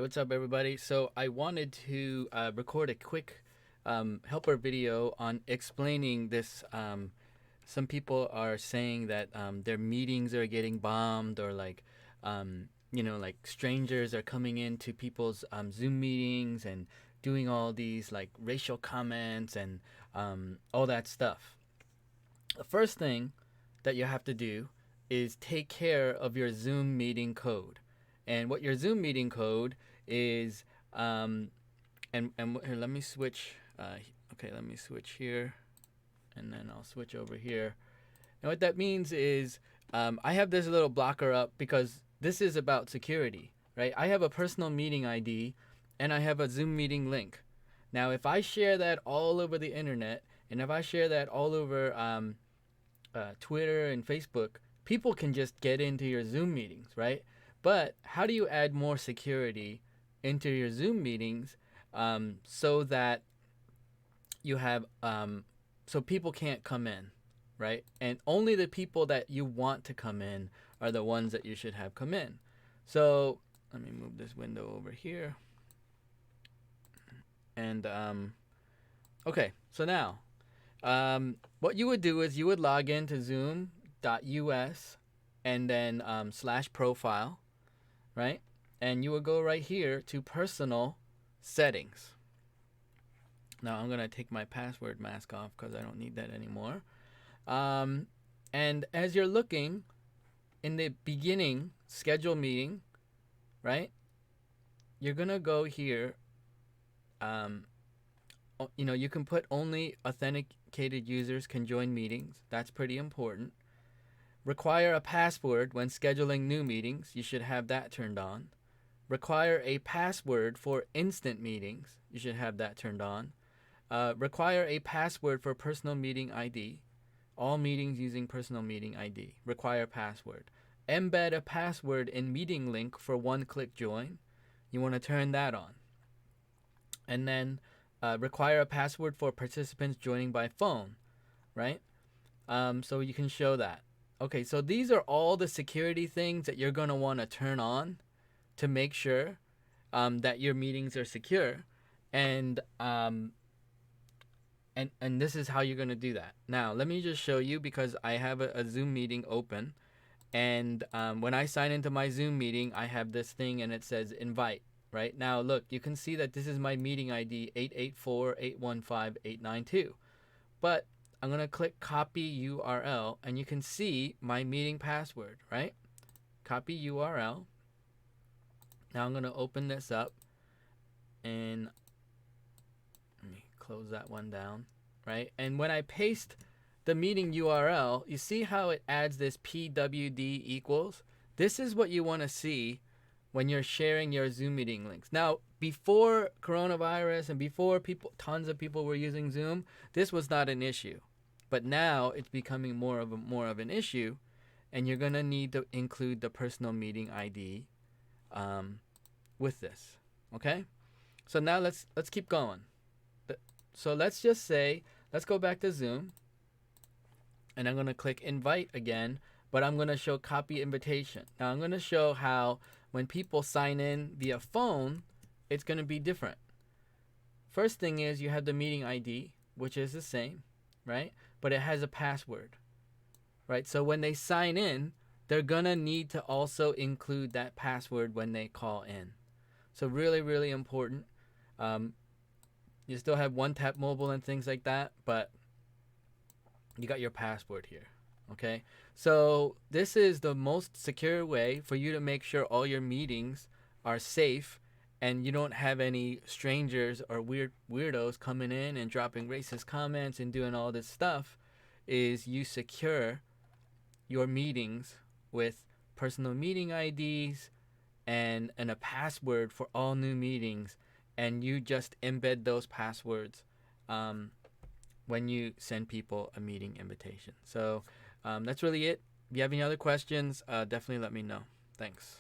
What's up, everybody? So I wanted to record a quick helper video on explaining this. Some people are saying that their meetings are getting bombed, or like strangers are coming into people's Zoom meetings and doing all these like racial comments and all that stuff. The first thing that you have to do is take care of your Zoom meeting code. And what your Zoom meeting code is, and here, let me switch. Okay, let me switch here, and then I'll switch over here. And what that means is, I have this little blocker up because this is about security, right? I have a personal meeting ID, and I have a Zoom meeting link. Now, if I share that all over the internet, and if I share that all over Twitter and Facebook, people can just get into your Zoom meetings, right? But how do you add more security into your Zoom meetings so that you have so people can't come in, right? And only the people that you want to come in are the ones that you should have come in. So let me move this window over here. And okay, so now what you would do is you would log into zoom.us and then /profile, right? And you would go right here to personal settings. Now I'm gonna take my password mask off because I don't need that anymore. And as you're looking in the beginning, schedule meeting, right? You're gonna go here. You can put only authenticated users can join meetings. That's pretty important. Require a password when scheduling new meetings. You should have that turned on. Require a password for instant meetings. You should have that turned on. Require a password for personal meeting ID. All meetings using personal meeting ID. Require password. Embed a password in meeting link for one-click join. You want to turn that on. And then require a password for participants joining by phone, right? So you can show that. Okay, so these are all the security things that you're going to want to turn on to make sure that your meetings are secure. And this is how you're going to do that. Now, let me just show you because I have a Zoom meeting open. And when I sign into my Zoom meeting, I have this thing and it says invite. Right now, look, you can see that this is my meeting ID 884-815-892. But I'm going to click copy URL and you can see my meeting password, right? Copy URL. Now I'm going to open this up and let me close that one down, right? And when I paste the meeting URL, you see how it adds this PWD equals? This is what you want to see when you're sharing your Zoom meeting links. Now, before coronavirus and before tons of people were using Zoom, this was not an issue. But now it's becoming more of an issue, and you're gonna need to include the personal meeting ID with this. Okay? So now let's keep going. So let's just say, let's go back to Zoom, and I'm gonna click invite again, but I'm gonna show copy invitation. Now I'm gonna show how when people sign in via phone, it's going to be different. First thing is you have the meeting ID, which is the same, right? But it has a password, right? So when they sign in, they're going to need to also include that password when they call in. So really, really important. You still have one tap mobile and things like that, but you got your password here. Okay, so this is the most secure way for you to make sure all your meetings are safe and you don't have any strangers or weirdos coming in and dropping racist comments and doing all this stuff. Is you secure your meetings with personal meeting IDs and a password for all new meetings, and you just embed those passwords when you send people a meeting invitation. So that's really it. If you have any other questions, definitely let me know. Thanks.